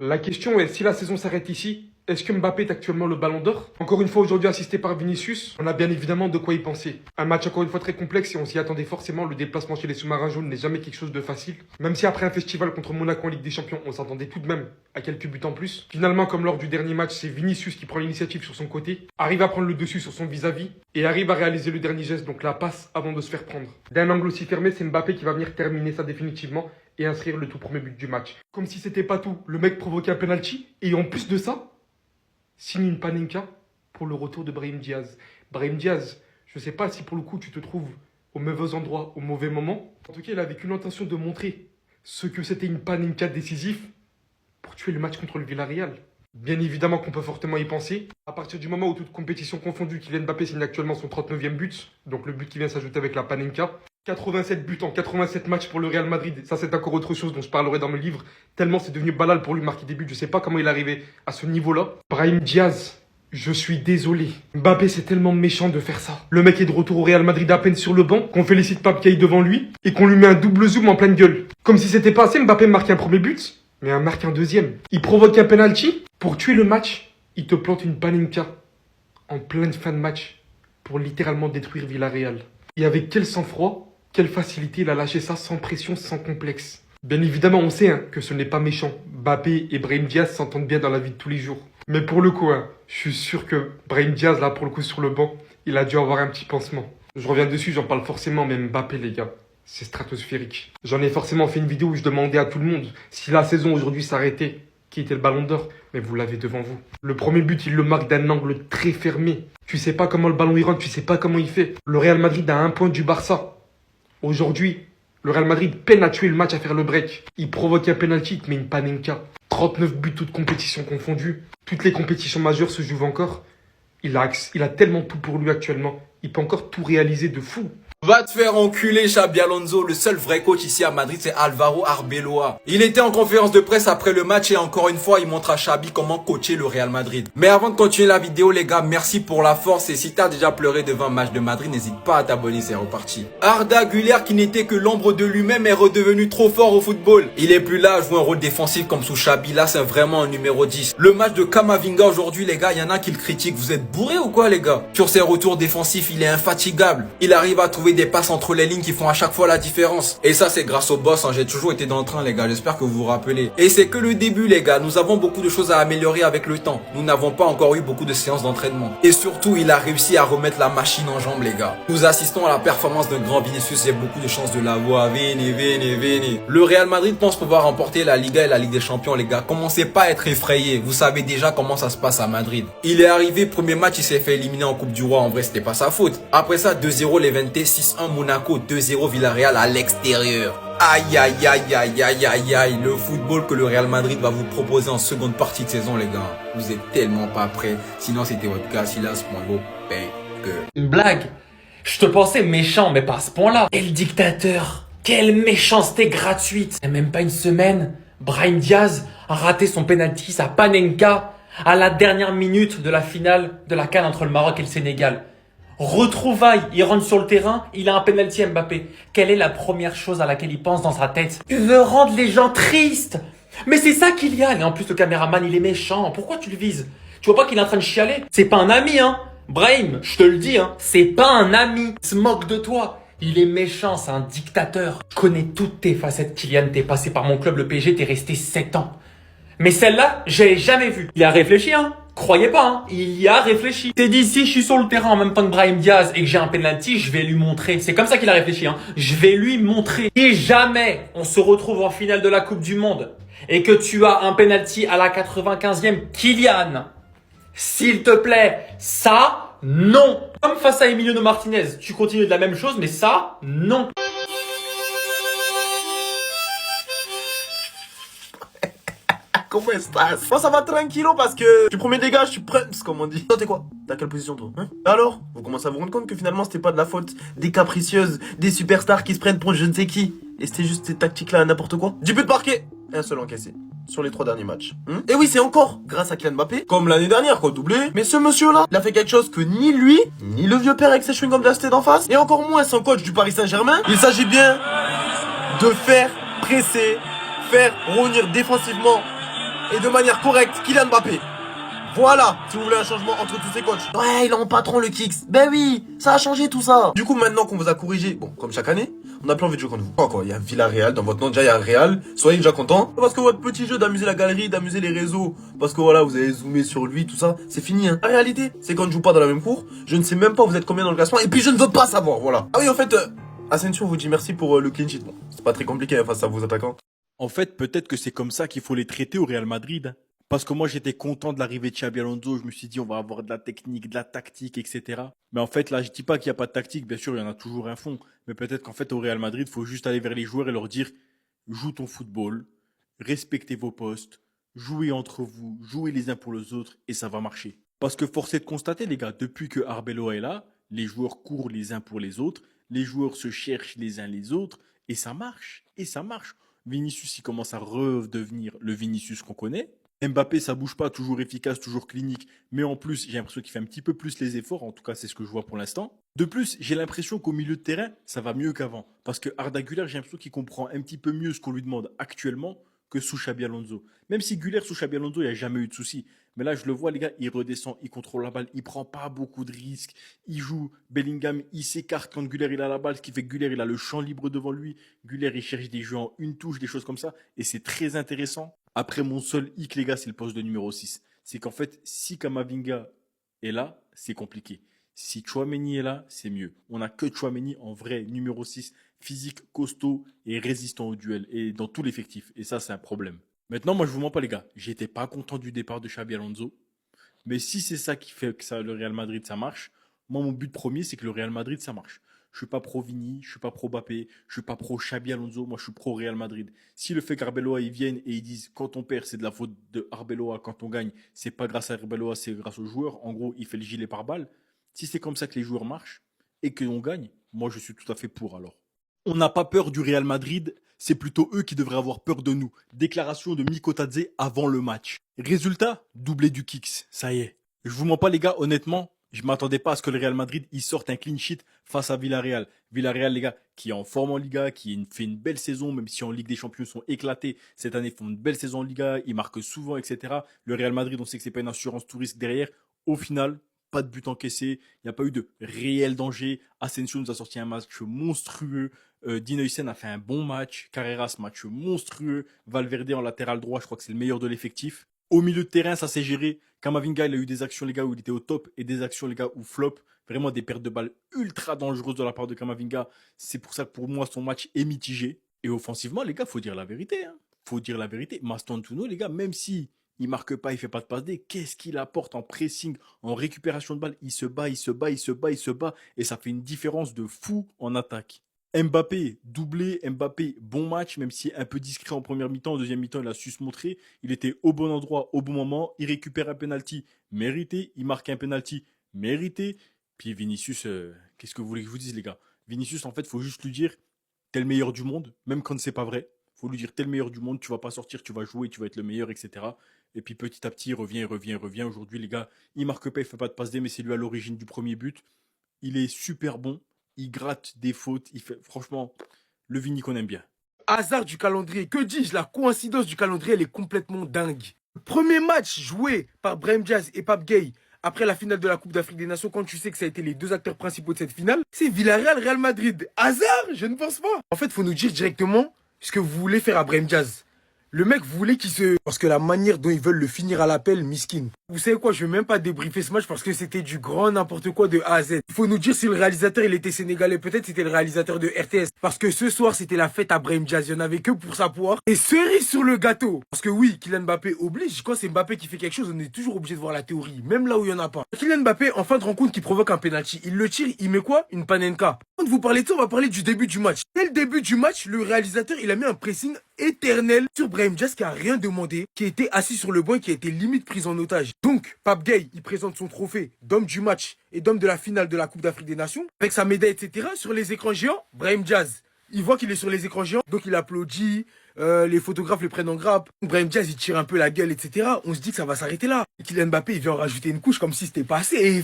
La question est, si la saison s'arrête ici, est-ce que Mbappé est actuellement le ballon d'or? Encore une fois aujourd'hui assisté par Vinicius, on a bien évidemment de quoi y penser. Un match encore une fois très complexe et on s'y attendait forcément, le déplacement chez les sous-marins jaunes n'est jamais quelque chose de facile. Même si après un festival contre Monaco en Ligue des Champions, on s'attendait tout de même à quelques buts en plus. Finalement, comme lors du dernier match, c'est Vinicius qui prend l'initiative sur son côté, arrive à prendre le dessus sur son vis-à-vis et arrive à réaliser le dernier geste, donc la passe avant de se faire prendre. D'un angle aussi fermé, c'est Mbappé qui va venir terminer ça définitivement et inscrire le tout premier but du match. Comme si c'était pas tout, le mec provoquait un penalty et en plus de ça, signe une panenka pour le retour de Brahim Diaz. Brahim Diaz, je sais pas si pour le coup tu te trouves au mauvais endroit, au mauvais moment. En tout cas, il avait qu'une intention de montrer ce que c'était une panenka décisif pour tuer le match contre le Villarreal. Bien évidemment qu'on peut fortement y penser. À partir du moment où toute compétition confondue, Kylian Mbappé signe actuellement son 39e but, donc le but qui vient s'ajouter avec la panenka. 87 buts en 87 matchs pour le Real Madrid. Ça, c'est encore autre chose dont je parlerai dans le livre. Tellement c'est devenu banal pour lui marquer des buts. Je sais pas comment il est arrivé à ce niveau-là. Brahim Diaz, je suis désolé. Mbappé, c'est tellement méchant de faire ça. Le mec est de retour au Real Madrid à peine sur le banc, qu'on félicite Pape Caille devant lui et qu'on lui met un double zoom en pleine gueule. Comme si c'était pas assez, Mbappé marque un premier but, mais en marque un deuxième. Il provoque un penalty. Pour tuer le match, il te plante une panenka en pleine fin de match pour littéralement détruire Villarreal. Et avec quel sang-froid, quelle facilité il a lâché ça sans pression, sans complexe. Bien évidemment, on sait que ce n'est pas méchant. Mbappé et Brahim Diaz s'entendent bien dans la vie de tous les jours. Mais pour le coup, je suis sûr que Brahim Diaz, là, pour le coup, sur le banc, il a dû avoir un petit pansement. Je reviens dessus, j'en parle forcément, mais Mbappé, les gars, c'est stratosphérique. J'en ai forcément fait une vidéo où je demandais à tout le monde si la saison aujourd'hui s'arrêtait, qui était le ballon d'or, mais vous l'avez devant vous. Le premier but, il le marque d'un angle très fermé. Tu sais pas comment le ballon il rentre, tu sais pas comment il fait. Le Real Madrid a un point du Barça. Aujourd'hui, le Real Madrid peine à tuer le match, à faire le break. Il provoque un penalty, il te met une panenka. 39 buts, toutes compétitions confondues. Toutes les compétitions majeures se jouent encore. Il a tellement tout pour lui actuellement. Il peut encore tout réaliser de fou. Va te faire enculer, Xabi Alonso. Le seul vrai coach ici à Madrid, c'est Alvaro Arbeloa. Il était en conférence de presse après le match et encore une fois, il montre à Xabi comment coacher le Real Madrid. Mais avant de continuer la vidéo, les gars, merci pour la force. Et si t'as déjà pleuré devant un match de Madrid, n'hésite pas à t'abonner, c'est reparti. Arda Güler, qui n'était que l'ombre de lui-même, est redevenu trop fort au football. Il est plus là à jouer un rôle défensif comme sous Xabi. Là, c'est vraiment un numéro 10. Le match de Camavinga aujourd'hui, les gars, il y en a qui le critiquent. Vous êtes bourrés ou quoi, les gars? Sur ses retours défensifs, il est infatigable. Il arrive à trouver des passes entre les lignes qui font à chaque fois la différence. Et ça, c'est grâce au boss. J'ai toujours été dans le train, les gars. J'espère que vous vous rappelez. Et c'est que le début, les gars. Nous avons beaucoup de choses à améliorer avec le temps. Nous n'avons pas encore eu beaucoup de séances d'entraînement. Et surtout, il a réussi à remettre la machine en jambe, les gars. Nous assistons à la performance d'un grand Vinicius. J'ai beaucoup de chances de l'avoir. Veni, veni, veni. Le Real Madrid pense pouvoir remporter la Liga et la Ligue des Champions, les gars. Commencez pas à être effrayés. Vous savez déjà comment ça se passe à Madrid. Il est arrivé, premier match, il s'est fait éliminer en Coupe du Roi. En vrai, c'était pas sa faute. Après ça, 2-0 Levante, 6-1 Monaco, 2-0 Villarreal à l'extérieur. Aïe, aïe, aïe, aïe, aïe, aïe, aïe. Le football que le Real Madrid va vous proposer en seconde partie de saison, les gars. Vous êtes tellement pas prêts. Sinon, c'était votre cas. Silas.go. Une blague. Je te pensais méchant, mais pas à ce point-là. Quel dictateur. Quelle méchanceté gratuite. Il n'y a même pas une semaine, Brahim Diaz a raté son penalty, sa panenka, à la dernière minute de la finale de la CAN entre le Maroc et le Sénégal. Retrouvailles, il rentre sur le terrain, il a un penalty Mbappé. Quelle est la première chose à laquelle il pense dans sa tête? Tu veux rendre les gens tristes. Mais c'est ça Kylian. Et en plus le caméraman il est méchant. Pourquoi tu le vises? Tu vois pas qu'il est en train de chialer? C'est pas un ami Brahim, je te le dis c'est pas un ami. Il se moque de toi. Il est méchant, c'est un dictateur. Je connais toutes tes facettes Kylian, t'es passé par mon club le PSG, t'es resté 7 ans. Mais celle-là, je l'ai jamais vue. Il a réfléchi Croyez pas, il y a réfléchi. T'es dit, si je suis sur le terrain en même temps que Brahim Diaz et que j'ai un penalty, je vais lui montrer. C'est comme ça qu'il a réfléchi, Je vais lui montrer. Si jamais on se retrouve en finale de la Coupe du Monde et que tu as un penalty à la 95e, Kylian, s'il te plaît, ça, non. Comme face à Emiliano Martinez, tu continues de la même chose, mais ça, non. Comment estás? Moi ça va tranquillo parce que du premier dégât je suis prêt, comme on dit. Toi t'es quoi? T'as quelle position toi? Alors? Vous commencez à vous rendre compte que finalement c'était pas de la faute des capricieuses, des superstars qui se prennent pour je ne sais qui. Et c'était juste ces tactiques là n'importe quoi. 10 buts marqués, un seul encaissé sur les 3 derniers matchs. Et oui c'est encore grâce à Kylian Mbappé, comme l'année dernière quoi, doublé. Mais ce monsieur là, il a fait quelque chose que ni lui, ni le vieux père avec ses chewing-gums d'Asté d'en face, et encore moins son coach du Paris Saint-Germain. Il s'agit bien de faire presser, faire revenir défensivement et de manière correcte Kylian Mbappé. Voilà, si vous voulez un changement entre tous ces coachs. Ouais, il est en patron le Kicks. Ben oui, ça a changé tout ça. Du coup, maintenant qu'on vous a corrigé, bon, comme chaque année, on n'a plus envie de jouer contre vous. Quoi, il y a Villarreal, dans votre nom déjà il y a Real. Soyez déjà contents. Parce que votre petit jeu d'amuser la galerie, d'amuser les réseaux, parce que voilà, vous avez zoomé sur lui, tout ça, c'est fini, hein. La réalité, c'est qu'on ne joue pas dans la même cour. Je ne sais même pas vous êtes combien dans le classement, et puis je ne veux pas savoir, voilà. Ah oui, en fait, Asensio vous dit merci pour le clean sheet. Bon, c'est pas très compliqué hein, face à vos attaquants. En fait, peut-être que c'est comme ça qu'il faut les traiter au Real Madrid. Parce que moi, j'étais content de l'arrivée de Xabi Alonso. Je me suis dit, on va avoir de la technique, de la tactique, etc. Mais en fait, là, je dis pas qu'il n'y a pas de tactique. Bien sûr, il y en a toujours un fond. Mais peut-être qu'en fait, au Real Madrid, il faut juste aller vers les joueurs et leur dire, joue ton football, respectez vos postes, jouez entre vous, jouez les uns pour les autres et ça va marcher. Parce que force est de constater, les gars, depuis que Arbeloa est là, les joueurs courent les uns pour les autres, les joueurs se cherchent les uns les autres et ça marche. Et ça marche. Vinicius, il commence à redevenir le Vinicius qu'on connaît. Mbappé, ça bouge pas, toujours efficace, toujours clinique. Mais en plus, j'ai l'impression qu'il fait un petit peu plus les efforts. En tout cas, c'est ce que je vois pour l'instant. De plus, j'ai l'impression qu'au milieu de terrain, ça va mieux qu'avant. Parce que Arda Güler, j'ai l'impression qu'il comprend un petit peu mieux ce qu'on lui demande actuellement que sous Xabi Alonso. Même si Güler, sous Xabi Alonso, il n'y a jamais eu de souci. Mais là, je le vois, les gars, il redescend, il contrôle la balle, il prend pas beaucoup de risques. Il joue Bellingham, il s'écarte quand Güler il a la balle, ce qui fait que Güler il a le champ libre devant lui. Güler il cherche des jeux en une touche, des choses comme ça. Et c'est très intéressant. Après, mon seul hic, les gars, c'est le poste de numéro 6. C'est qu'en fait, si Kamavinga est là, c'est compliqué. Si Tchouaméni est là, c'est mieux. On n'a que Tchouaméni en vrai numéro 6, physique, costaud et résistant au duel. Et dans tout l'effectif. Et ça, c'est un problème. Maintenant, moi, je vous mens pas, les gars. J'étais pas content du départ de Xabi Alonso. Mais si c'est ça qui fait que ça, le Real Madrid, ça marche, moi, mon but premier, c'est que le Real Madrid, ça marche. Je suis pas pro Vini, je suis pas pro Mbappé, je suis pas pro Xabi Alonso, moi je suis pro Real Madrid. Si le fait qu'Arbeloa ils viennent et ils disent quand on perd c'est de la faute de Arbeloa, quand on gagne c'est pas grâce à Arbeloa, c'est grâce aux joueurs, en gros il fait le gilet pare-balles. Si c'est comme ça que les joueurs marchent et qu'on gagne, moi je suis tout à fait pour alors. On n'a pas peur du Real Madrid, c'est plutôt eux qui devraient avoir peur de nous. Déclaration de Miko Tadze avant le match. Résultat, doublé du Kicks, ça y est. Je vous mens pas les gars, honnêtement, je m'attendais pas à ce que le Real Madrid il sorte un clean sheet face à Villarreal. Villarreal, les gars, qui est en forme en Liga, qui fait une belle saison, même si en Ligue des Champions ils sont éclatés. Cette année, ils font une belle saison en Liga, ils marquent souvent, etc. Le Real Madrid, on sait que c'est pas une assurance tout risque derrière. Au final, pas de but encaissé, il n'y a pas eu de réel danger. Asensio nous a sorti un match monstrueux. Dean Huysen a fait un bon match. Carreras, match monstrueux. Valverde en latéral droit, je crois que c'est le meilleur de l'effectif. Au milieu de terrain, ça s'est géré. Kamavinga, il a eu des actions, les gars, où il était au top et des actions, les gars, où flop. Vraiment des pertes de balles ultra dangereuses de la part de Kamavinga. C'est pour ça que pour moi, son match est mitigé. Et offensivement, les gars, faut dire la vérité. Faut dire la vérité. Mastantuono, les gars, même si il marque pas, il fait pas de passe D, qu'est-ce qu'il apporte en pressing, en récupération de balles? Il se bat, il se bat, il se bat, il se bat. Et ça fait une différence de fou en attaque. Mbappé, doublé, Mbappé, bon match, même si un peu discret en première mi-temps, en deuxième mi-temps, il a su se montrer. Il était au bon endroit, au bon moment. Il récupère un penalty mérité. Il marque un penalty mérité. Puis Vinicius, qu'est-ce que vous voulez que je vous dise, les gars? Vinicius, en fait, il faut juste lui dire, t'es le meilleur du monde, même quand c'est pas vrai. Il faut lui dire, t'es le meilleur du monde, tu vas pas sortir, tu vas jouer, tu vas être le meilleur, etc. Et puis petit à petit, il revient, il revient, il revient. Aujourd'hui, les gars, il marque pas, il fait pas de passe D, mais c'est lui à l'origine du premier but. Il est super bon. Il gratte des fautes. Il fait, franchement, le Vini qu'on aime bien. Hasard du calendrier, que dis-je, la coïncidence du calendrier, elle est complètement dingue. Le premier match joué par Brahim Diaz et Pape Gueye après la finale de la Coupe d'Afrique des Nations, quand tu sais que ça a été les deux acteurs principaux de cette finale, c'est Villarreal-Real Madrid. Hasard? Je ne pense pas. En fait, il faut nous dire directement ce que vous voulez faire à Brahim Diaz. Le mec voulait qu'il se... Parce que la manière dont ils veulent le finir à l'appel, miskin. Vous savez quoi, je vais même pas débriefer ce match parce que c'était du grand n'importe quoi de A à Z. Il faut nous dire si le réalisateur, il était sénégalais. Peut-être c'était le réalisateur de RTS. Parce que ce soir, c'était la fête à Brahim Diaz. Il y en avait que pour sa poire. Et cerise sur le gâteau. Parce que oui, Kylian Mbappé oblige. Quand c'est Mbappé qui fait quelque chose, on est toujours obligé de voir la théorie. Même là où il y en a pas. Kylian Mbappé, en fin de rencontre, qui provoque un penalty. Il le tire, il met quoi? Une panenka. Quand vous parlez de ça, on va parler du début du match. Dès le début du match, le réalisateur, il a mis un pressing éternel sur Brahim Diaz qui a rien demandé, qui était assis sur le banc et qui a été limite pris en otage. Donc, Pape Gueye, il présente son trophée d'homme du match et d'homme de la finale de la Coupe d'Afrique des Nations, avec sa médaille, etc. Sur les écrans géants, Brahim Diaz, il voit qu'il est sur les écrans géants, donc il applaudit, les photographes les prennent en grappe. Brahim Diaz, il tire un peu la gueule, etc. On se dit que ça va s'arrêter là. Et Kylian Mbappé, il vient en rajouter une couche comme si c'était pas assez. Et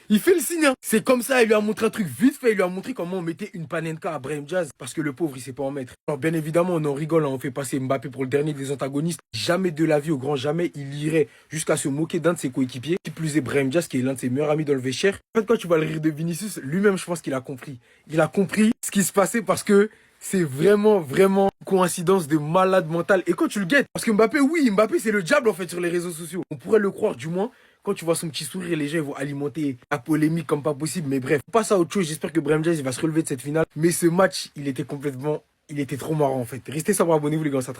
il fait le signe. Hein. C'est comme ça, il lui a montré un truc vite fait. Il lui a montré comment on mettait une panenka à Brahim Diaz. Parce que le pauvre, il sait pas en mettre. Alors, bien évidemment, on en rigole. Hein, on fait passer Mbappé pour le dernier des antagonistes. Jamais de la vie, au grand jamais, il irait jusqu'à se moquer d'un de ses coéquipiers. Qui plus est Brahim Diaz, qui est l'un de ses meilleurs amis dans le vestiaire. En fait, quand tu vois le rire de Vinicius, lui-même, je pense qu'il a compris. Il a compris ce qui se passait parce que c'est vraiment une coïncidence de malade mental. Et quand tu le guettes, parce que Mbappé, oui, Mbappé, c'est le diable en fait sur les réseaux sociaux. On pourrait le croire du moins. Quand tu vois son petit sourire, les gens ils vont alimenter la polémique comme pas possible. Mais bref, on passe à autre chose. J'espère que Brahim Diaz il va se relever de cette finale. Mais ce match, il était trop marrant en fait. Restez savoir, abonnez-vous les gars, ça